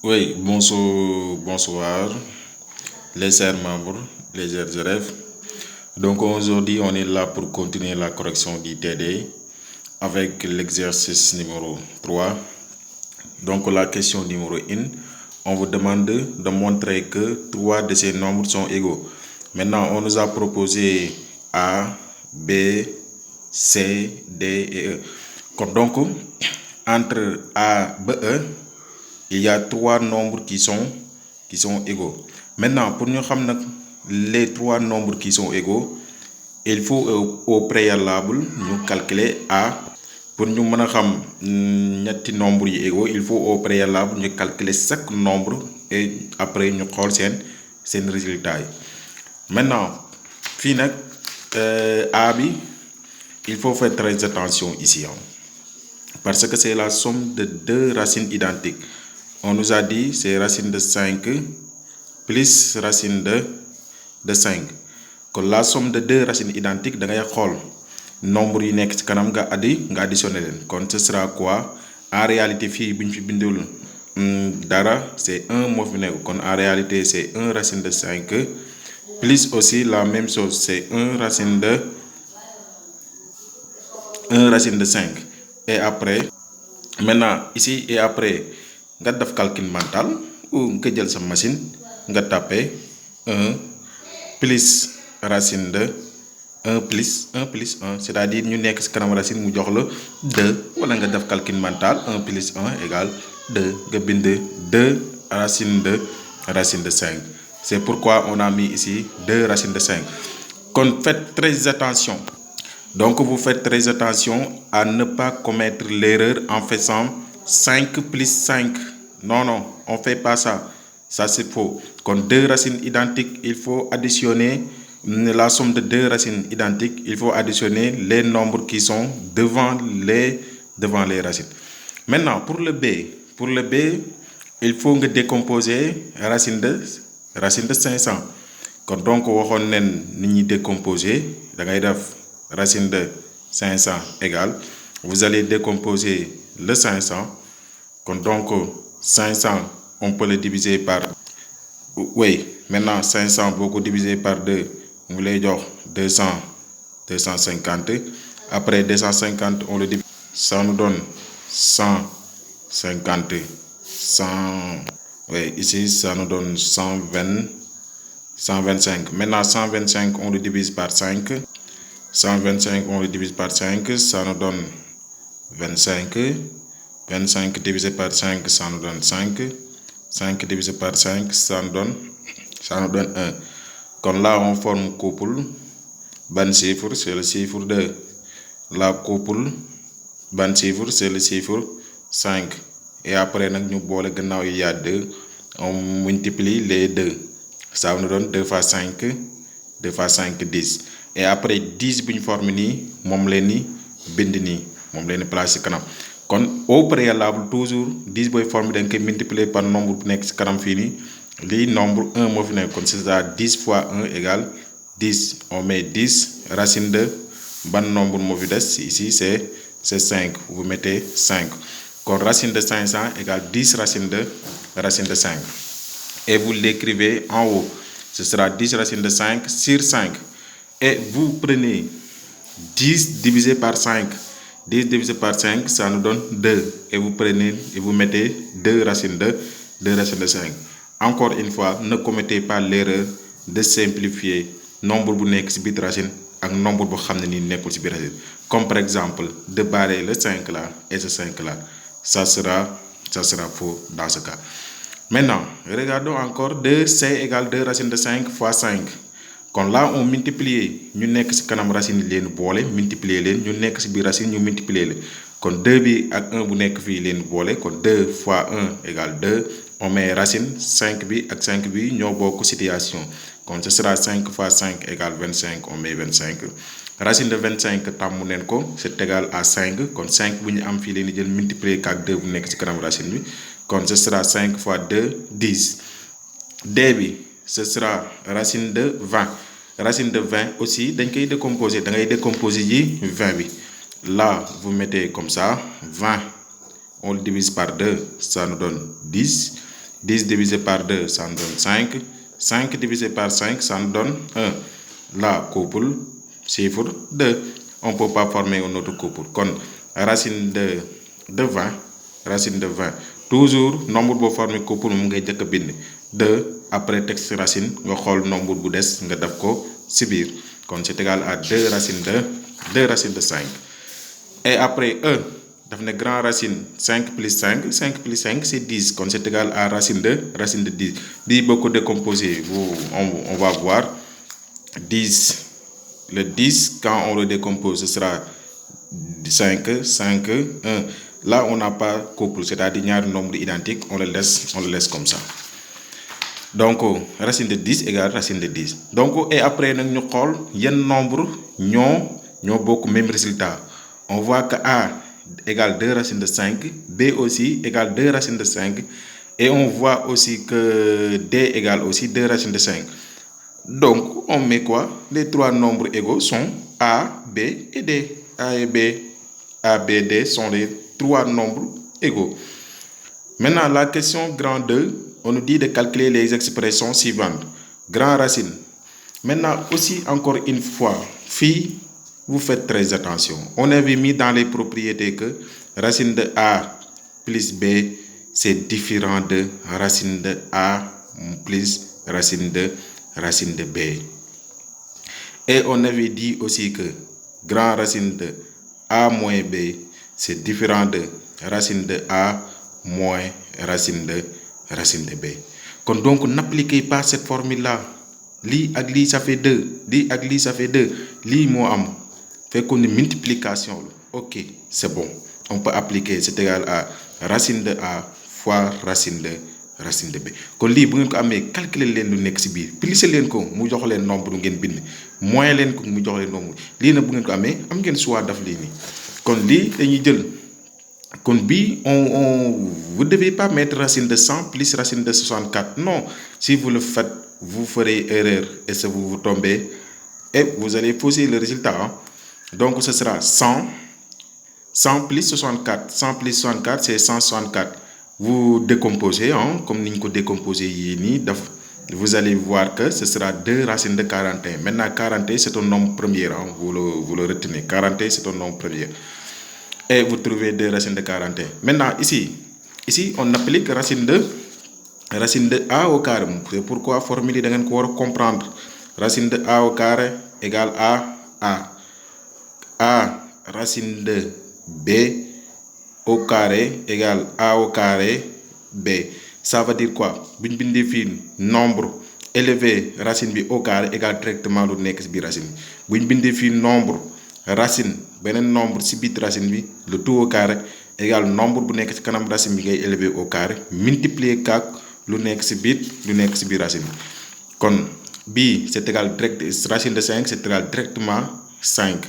Oui, bonsoir, les chers membres, les chers élèves. Donc aujourd'hui, on est là pour continuer la correction du TD avec l'exercice numéro 3. Donc la question numéro 1, on vous demande de montrer que trois de ces nombres sont égaux. Maintenant, on nous a proposé A, B, C, D et E. Donc, entre A et E, il y a trois nombres qui sont égaux. Maintenant, pour nous savoir les trois nombres qui sont égaux, il faut au préalable nous calculer A. Pour nous savoir ñetti nombres égaux, il faut au préalable nous calculer chaque nombre et après nous xool seen résultat. Maintenant, fii nag A bi, il faut faire très attention ici, parce que c'est la somme de deux racines identiques. On nous a dit c'est racine de 5 plus racine de 5. Kon la somme de deux racines identiques, da ngay xool nombre yi nekk ci kanam nga additionner leen. Kon ce sera quoi? En réalité fii bu ñu fi bindul dara, c'est 1 moo fi nekk. Kon en réalité c'est 1 racine de 5 plus aussi la même chose, c'est 1 racine de 5. Et après, maintenant ici et après, nga def calcul mental ou nga jël sa machine nga taper 1 plus racine de 1 plus 1, c'est-à-dire ñu nekk ci kanam racine mu jox la 2, wala nga def calcul mental 1 plus 1 égale 2, nga bind 2 racine de 5. C'est pourquoi on a mis ici 2 racines de 5. Kon faites très attention. Donc vous faites très attention à ne pas commettre l'erreur en faisant 5 plus 5. Non, on ne fait pas ça. Ça c'est faux. Quand deux racines identiques, il faut additionner la somme de deux racines identiques. Il faut additionner les nombres qui sont devant les racines. Maintenant, pour le B, il faut décomposer racine de 500. Donc, on va décomposer. Racine de 500 égale, vous allez décomposer le 500. Donc 500, on peut le diviser par, oui, maintenant 500 beaucoup divisé par 2, vous voulez dire 250. Après 250, on le divise, ça nous donne 150, 100, oui, ici ça nous donne 125. Maintenant 125, on le divise par 5. 125, on le divise par 5, ça nous donne 25. 25 divisé par 5, ça nous donne 5. 5 divisé par 5, ça nous donne 1. Comme là, on forme un couple. Ban chiffre, c'est le chiffre 2. La couple, ban chiffre, c'est le chiffre 5. Et après, il y a 2. On multiplie les 2. Ça nous donne 2 fois 5. 2 fois 5, 10. Et après 10 bi ñu forme nii moom leen ni bind nii moom leen place ci kanam. Kon au préalable toujours 10 booy forme dañ koy multiplier par nombre bu nekk ci kanam fii nii lii nombre 1 moo fi nekk. Kon c'est-à-dire 10 fois 1 égale 10. On met 10 racine de ban nombre moo fi des ici c'est 5. Vous mettez 5. Kon racine de 500 égale 10 racine de 5. Et vous l'écrivez en haut. Ce sera 10 racine de 5 sur 5. Et vous prenez 10 divisé par 5. 10 divisé par 5, ça nous donne 2. Et vous prenez et vous mettez 2 racines de 5. Encore une fois, ne commettez pas l'erreur de simplifier nombre bu nekk ci biir racine ak nombre bu xam ne nii nekkul ci biir racine. Comme par exemple, de barrer le 5 là et ce 5 là. Ça sera faux dans ce cas. Maintenant, regardons encore 2c égale 2 racine de 5 fois 5. Kon là on multiplie ñu nekk ci kanam racine leen boole multiplier leen ñu nekk ci biir racine ñu multiplier leen. Kon 2 bi ak 1 bu nekk fii leen boole. Kon 2 fois 1 égale 2. On met racine 5 bi ak 5 bi ñoo bokk situation. Kon ce sera 5 fois 5 égale 25. On met 25. Racine de 25 tàmmu neen ko, c'est égal à 5. Kon 5 bu ñu am fii leen di jël multiplier ak 2 bu nekk ci kanam racine bi. Kon ce sera 5 fois 2, 10. D bi, ce sera racine de 20. Racine de 20 aussi, dañ koy décomposer. Da ngay décomposer ji 20 bi. Là, vous mettez comme ça, 20. On le divise par 2, ça nous donne 10. 10 divisé par 2, ça nous donne 5. 5 divisé par 5, ça nous donne 1. Là, couple, chiffre 2. On ne peut pas former un autre couple. Comme racine de 20, racine de 20. Toujours, nombre pour former couple, on va dire 2. Après texte racine, on va le nombre de des, on va subir. Donc, c'est égal à 2 racines de 5. Et après E, une grande racine 5 plus 5. 5 plus 5, c'est 10. Donc, c'est égal à racine de 10. 10 beaucoup décomposé, on va voir 10. Le 10, quand on le décompose, ce sera 5, 1. Là, on n'a pas couple, c'est-à-dire un nombre identique, on le laisse comme ça. Donc, racine de 10 égale racine de 10. Donc, et après, nous avons un nombre, nous beaucoup même résultat. On voit que A égale 2 racines de 5, B aussi égale 2 racines de 5, et on voit aussi que D égale aussi 2 racines de 5. Donc, on met quoi? Les trois nombres égaux sont A, B et D. A et B, A, B, D sont les trois nombres égaux. Maintenant, la question grand 2, on nous dit de calculer les expressions suivantes. Grand racine. Maintenant, aussi, encore une fois, filles, vous faites très attention. On avait mis dans les propriétés que racine de A plus B, c'est différent de racine de A plus racine de B. Et on avait dit aussi que grand racine de A moins B, c'est différent de racine de A moins racine de B. Donc, n'appliquez pas cette formule-là. Li ak li, ça fait 2. Li ak li, ça fait 2. Li, moi, fait qu'on une multiplication. Ok, c'est bon. On peut appliquer, c'est égal à racine de A fois racine de B. Kon li bu ngeen ko amé calculer len lu nek ci biir plier len ko mu jox len nombre ngeen bind moins len ko mu jox len nombre li na bu ngeen ko amé am ngeen choix daf li ni kon li dañuy jël kon bi on vous devez pas mettre racine de 100 plus racine de 64. Non, si vous le faites vous ferez erreur et ça vous tombez et vous allez poser le résultat. Hein? Donc ce sera 100 plus 64. 100 plus 64 c'est 164. Vous décomposez, hein, comme nous décomposé ici, vous allez voir que ce sera 2 racines de 41. Maintenant, 41, c'est un nombre premier. Hein, vous le retenez. 41, c'est un nombre premier. Et vous trouvez 2 racines de 41. Maintenant, ici on applique racine de A au carré. C'est pourquoi formule vous devez comprendre. Racine de A au carré égale à A. A racine de B au carré égale A au carré B. Ça veut dire quoi? Buñ bindé fi nombre élevé racine bi au carré égale directement lu nek ci bi racine. Buñ bindé fi nombre racine benen nombre ci bit racine bi le tout au carré égale nombre bu nek ci kanam racine bi ngay élevé au carré multiplier kak lu nek ci bi racine. Kon bi c'est égal direct racine de 5 c'est égal directement 5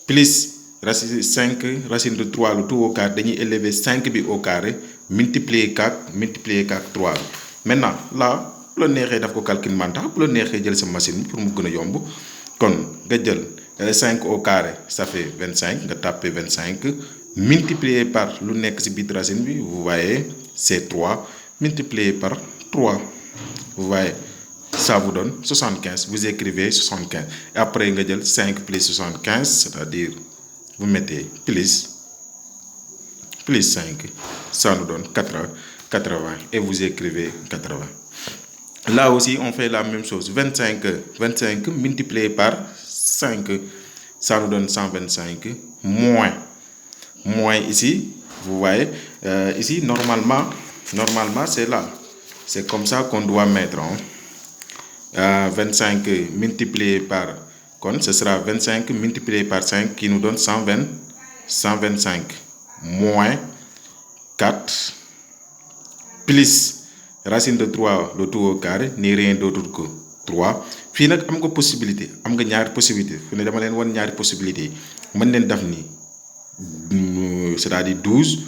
plus racine 5 racine de 3 le tout au carré dañuy élever 5 bi au carré multiplier 4 3. Maintenant là pour le nexé daf ko calcul mental pour le nexé jël sa machine pour mu gëna yomb kon nga jël 5 au carré ça fait 25 nga taper 25 multiplié par lu nek ci bit racine bi vous voyez c'est 3 multiplié par 3 vous voyez ça vous donne 75. Vous écrivez 75 et après nga jël 5 plus 75 c'est-à-dire vous mettez plus 5, ça nous donne 80 et vous écrivez 80. Là aussi on fait la même chose, 25 multiplié par 5, ça nous donne 125 moins ici, vous voyez, ici normalement c'est là, c'est comme ça qu'on doit mettre. 25 multiplié par, ce sera 25 multiplié par 5 qui nous donne 125 moins 4 plus racine de 3 le tout au carré ni rien d'autre que 3. Fi nak am nga possibilité, am nga ñaari possibilité. Fi ne dama leen won ñaari possibilité. Mën leen def ni c'est-à-dire 12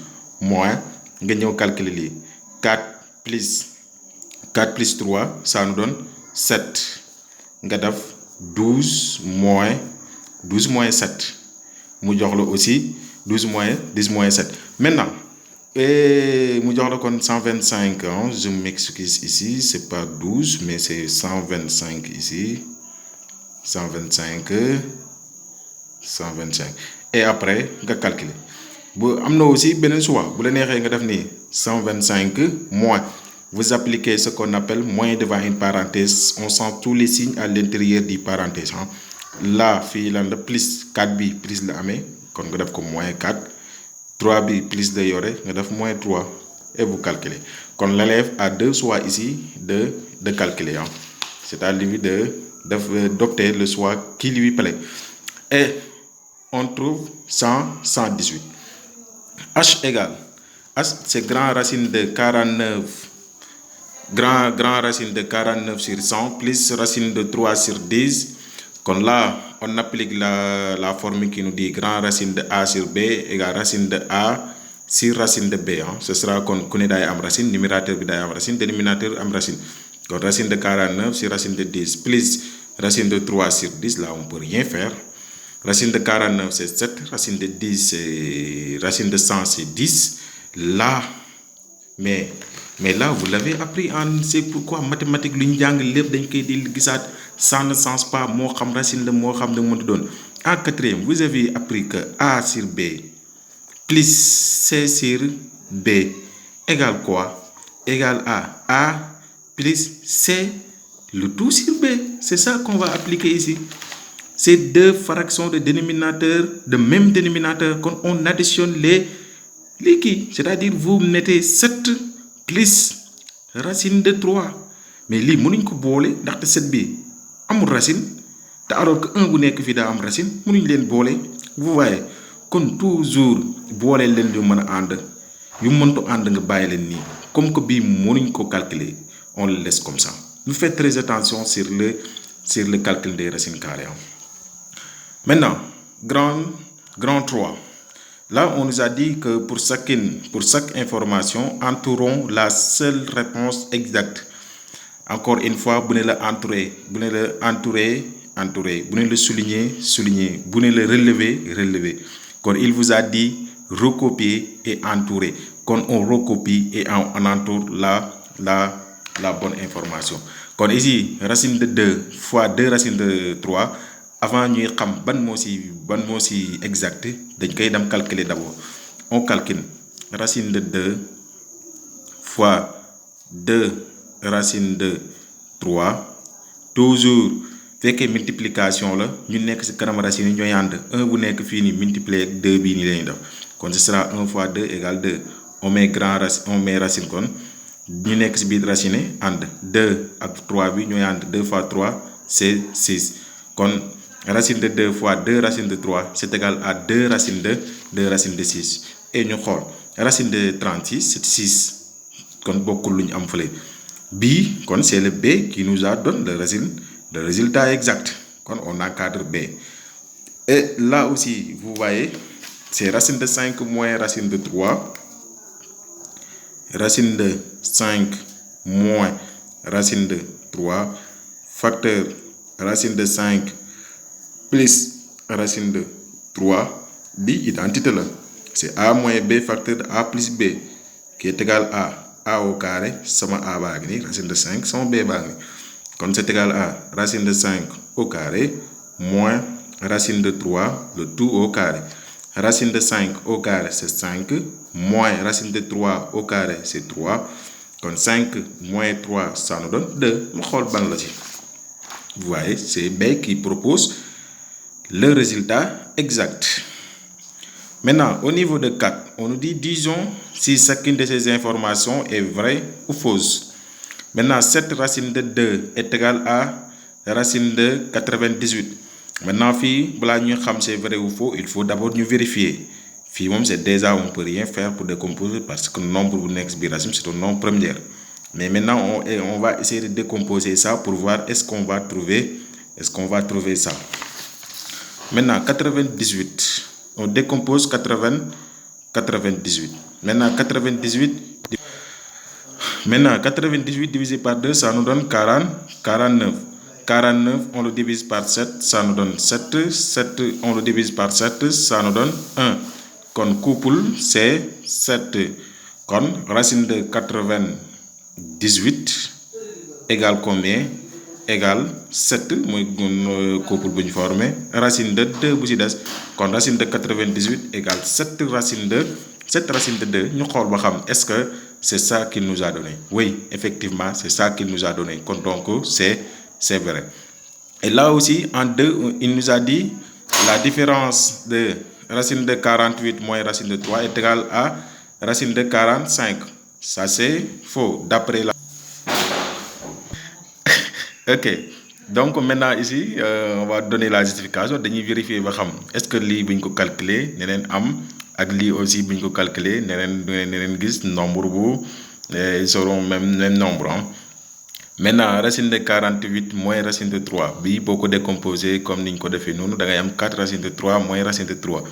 moins nga ñëw calculer li 4 plus 3 ça nous donne 7. Nga def 12 moins 7 mu jox la aussi 12 moins 7. Maintenant Et mu jox la kon 125, hein, je m'excuse ici, c'est pas 12 mais c'est 125 ici. 125 et après nga calculer bu am na aussi beneen choix bu la neexee nga def nii 125 moins vous appliquez ce qu'on appelle moins devant une parenthèse on sent tous les signes à l'intérieur du parenthèse, hein. Là fii lan la plus 4 bi plus la amee kon nga def ko moins 4 3 bi plus la yore nga def moins 3 et vous calculez. Kon l'élève a deux choix ici de calculer, hein. C'est-à-dire d'opter le choix qui lui plaît. Et on trouve 118. H égale, H c'est grand racine de 49, grand racine de 49 sur 100 plus racine de 3 sur 10. Comme là, on applique la formule qui nous dit grand racine de A sur B égale racine de A sur racine de B, hein. Ce sera kon ku ne day am racine, numérateur bi day am racine, dénominateur am racine. Donc racine de 49 sur racine de 10 plus racine de 3 sur 10, là on peut rien faire. Racine de 49 c'est 7, racine de 10 c'est racine de 100 c'est 10. Là, mais là vous l'avez appris en, c'est pourquoi mathématique lu ñu jàng lépp dañ koy di gisaat, ça ne change pas moo xam racine la moo xam da mënta doon. En quatrième, vous avez appris que A sur B plus C sur B égale quoi? Égale A plus C le tout sur B. C'est ça qu'on va appliquer ici. C'est deux fractions de dénominateur, de même dénominateur, quand on additionne les qui, c'est-à-dire vous mettez 7 plus racine de 3. Mais lii mënuñ ko boole ndaxte 7 bi amul racine te alors que 1 bu nekk fii daa am racine mënuñ leen boole. Vous voyez kon toujours boole leen yu mën a ànd yu mëntu ànd nga bàyyi leen nii. Comme que bii mënuñ ko calculer, on le laisse comme ça. Nous faites très attention sur le calcul des racines carrées. Maintenant, grand 3. Là, on nous a dit que pour chaque information, entourons la seule réponse exacte. Encore une fois, vous ne le entourer, vous ne le souligner, vous ne le relever. Quand il vous a dit recopier et entourer, quand on recopie et on entoure la bonne information. Quand ici, racine de 2 fois 2 racines de 3, avant ñuy xam ban moo si exact dañ koy dem calculer d'abord. On calcule racine de 2 fois 2 racine de 3, toujours fekkee multiplication la ñu nekk ci kanam racine yi ñooy ànd 1 bu nekk fii nii multiplier 2 bii nii lañuy def kon ce sera 1 fois 2 égale 2. On met racine kon ñu nekk ci biir racine ànd 2 ak 3 bi ñooy ànd 2 fois 3 c'est 6. Kon racine de 2 fois 2 racine de 3 c'est égal à 2 racine de 6. Et ñu xool racine de 36 c'est 6. Kon bokkul lu ñu am fële. Bii kon c'est le B qui nous a donné le résultat exact. Kon on encadre B. Et là aussi, vous voyez, c'est racine de 5 moins racine de 3. Racine de 5 moins racine de 3. Facteur racine de 5 plus racine de 3. Bi identité là. C'est A moins B facteur de A plus B qui est égal à A au carré, sama A baa ngi nii, racine de 5, sama B baa ngi nii. Kon c'est égal à racine de 5 au carré moins racine de 3, le tout au carré. Racine de 5 au carré, c'est 5, moins racine de 3 au carré, c'est 3. Kon 5 moins 3, ça nous donne 2. Mu xool ban la ci. Vous voyez, c'est B qui propose le résultat exact. Maintenant, au niveau de 4, on nous dit disons si chacune de ces informations est vraie ou fausse. Maintenant, cette racine de 2 est égale à racine de 98. Maintenant, fii balaa ñuy xam c'est vrai ou faux, il faut d'abord ñu vérifier. Fii moom c'est déjà on peut rien faire pour décomposer parce que le nombre bu nekk bi racine c'est un nombre première. Mais maintenant, on va essayer de décomposer ça pour voir est-ce qu'on va trouver ça. Maintenant, 98. On décompose 98. Maintenant, 98 divisé par 2, ça nous donne 49. 49, on le divise par 7, ça nous donne 7. 7, on le divise par 7, ça nous donne 1. Kon couple, c'est 7. kon racine de 98 égale combien? Égale 7 mooy couple bu ñu formé racine de 2 bu ci des kon racine de 98 égale 7 racine de 2 ñu xool ba xam est-ce que c'est ça qu'il nous a donné. Oui, effectivement, c'est ça qu'il nous a donné. Donc c'est vrai. Et là aussi en 2 il nous a dit la différence de racine de 48 moins racine de 3 est égale à racine de 45. Ça c'est faux d'après la... Ok, donc maintenant ici on va donner la justification dañuy vérifier ba xam est-ce que lii bu ñu ko calculer neneen am ak lii aussi bu ñu ko calculer neneen gis nombre bu ils seront même nombre hein. Maintenant racine de 48 moins racine de 3 bi boo ko décomposer comme ni ñu ko defee noonu da ngay am 4 racine de 3 moins racine de 3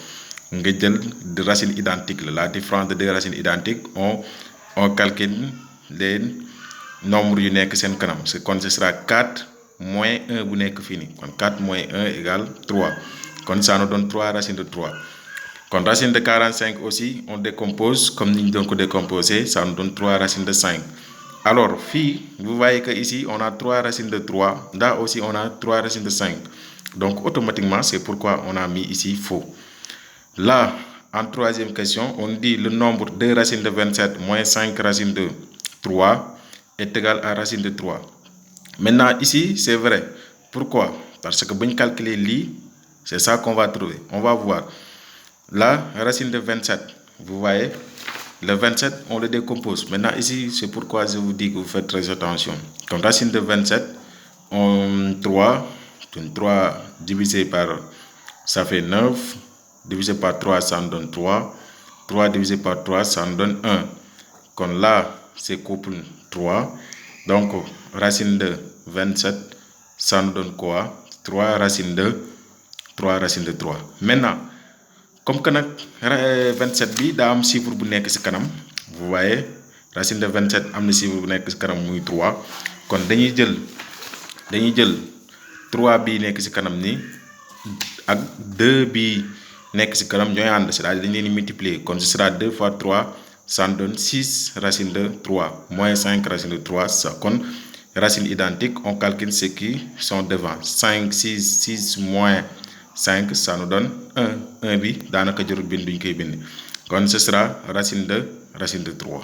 nga jël racine identique la différence de 2 racines identiques on calcule les nombre yu nekk seen kanam kon ce sera 4 moins 1 bu nekk fii nii kon 4 moins 1 égale 3 kon ça nous donne 3 racines de 3 kon racine de 45 aussi on décompose comme ni ñu doon ko décomposer ça nous donne 3 racines de 5. Alors fii vous voyez que ici on a 3 racines de 3 là aussi on a 3 racines de 5 donc automatiquement c'est pourquoi on a mis ici faux. Là en troisième question on dit le nombre de racines de 27 moins 5 racines de 3 est égal à racine de 3. Maintenant ici c'est vrai. Pourquoi? Parce que bu ñu calculer lii c'est ça qu'on va trouver. On va voir la racine de 27. Vous voyez le 27 on le décompose. Maintenant ici c'est pourquoi je vous dis que vous faites très attention. Comme racine de 27 3 divisé par ça fait 9 divisé par 3 ça nous donne 3 divisé par 3 ça nous donne 1 kon là c'est couple 3 donc racine de 27 ça nous donne quoi? 3 racine de 3. Maintenant comme que nag 27 bi daa am chiffre bu nekk ci kanam vous voyez racine de 27 am na chiffre bu nekk ci kanam muy 3 kon dañuy jël 3 bi nekk ci kanam ni ak 2 bi nekk ci kanam ñooy ànd c'est-à-dire dañu leen di multiplier kon ce sera 2 fois 3 ça nous donne 6 racine de 3 moins 5 racine de 3 ça kon racine identique on calcule ceux qui sont devant 6 moins 5 ça nous donne 1 bi daanaka jarul bind duñ koy bind kon ce sera racine de 3.